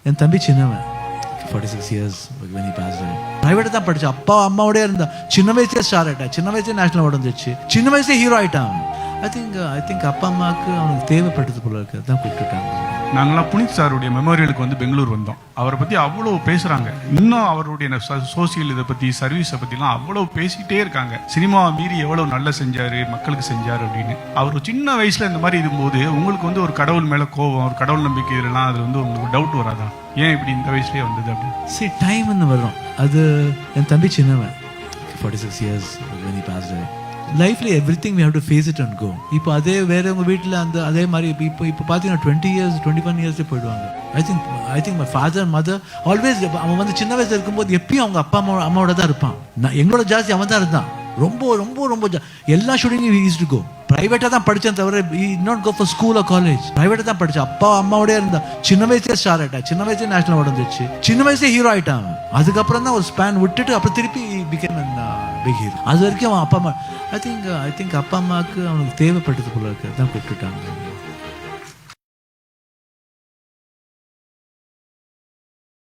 என் தம்பி சின்னவன் 46 years when he passed away. Private தான் படிச்சு அப்பா அம்மாவோட இருந்தா. சின்ன வயசுல ஸ்டார் ஆயிட்டா, சின்ன வயசுல நேஷனல் அவார்டு வந்துச்சு, சின்ன வயசுல ஹீரோ ஆயிட்டான். ஐ திங்க் அப்பா அம்மாவுக்கு அவனுக்கு தேவைப்பட்டது போல இருக்கு, அதான் கூப்பிட்டுட்டாங்க. நாங்களாம் புனித் சாருடைய மெமோரியலுக்கு வந்து பெங்களூர் வந்தோம். அவரை பற்றி அவ்வளோ பேசுகிறாங்க. இன்னும் அவருடைய சோசியல் இதை பற்றி, சர்வீஸை பற்றிலாம் அவ்வளோ பேசிக்கிட்டே இருக்காங்க. சினிமாவை மீறி எவ்வளோ நல்லா செஞ்சார், மக்களுக்கு செஞ்சார் அப்படின்னு. அவர் சின்ன வயசில் இந்த மாதிரி இருக்கும்போது உங்களுக்கு வந்து ஒரு கடவுள் மேலே கோபம், ஒரு கடவுள் நம்பிக்கை இதெல்லாம் அதில் வந்து உங்களுக்கு டவுட் வராதா? ஏன் இப்படி இந்த வயசுலேயே வந்தது அப்படின்னு? சரி, டைம்னு வரும். அது என் தம்பி சின்னவன் 46 years when he passed away. லைஃப்ல everything we have to face it and go. இப்போ அதே வேற உங்க வீட்டில் அந்த அதே மாதிரி இப்போ பார்த்தீங்கன்னா 20 years 21 years போயிடுவாங்க. I think my father mother always, அவன் வந்து சின்ன வயசுல இருக்கும்போது எப்பயும் அவங்க அப்பா அம்மாவோட தான் இருப்பான். எங்களோட ஜாஸ்தி அவன் தான் இருந்தான். ரொம்ப ரொம்ப ரொம்ப எல்லா ஷூட்டிங்கும் ஈஸ் டு கோ. பிரைவேட்டாக தான் படித்தேன் தவிர not go for school or college. பிரைவேட்டாக தான் படித்தேன். அப்பா அம்மாவோட இருந்தா. சின்ன வயசுல ஸ்டார் ஆயிட்டா, சின்ன வயசுல நேஷனல் அவார்டு வந்துச்சு, சின்ன வயசுல ஹீரோ ஆயிட்டான். அதுக்கப்புறம் தான் ஒரு ஸ்பேன் விட்டுட்டு அப்புறம் திருப்பி பிகேம் பிக் ஹீரோ. அது வரைக்கும் அவன் அப்பா அம்மா ஐ திங்க் அப்பா அம்மாவுக்கு அவனுக்கு தேவைப்பட்டது போல இருக்கு, அதான் கூப்பிட்டுட்டாங்க.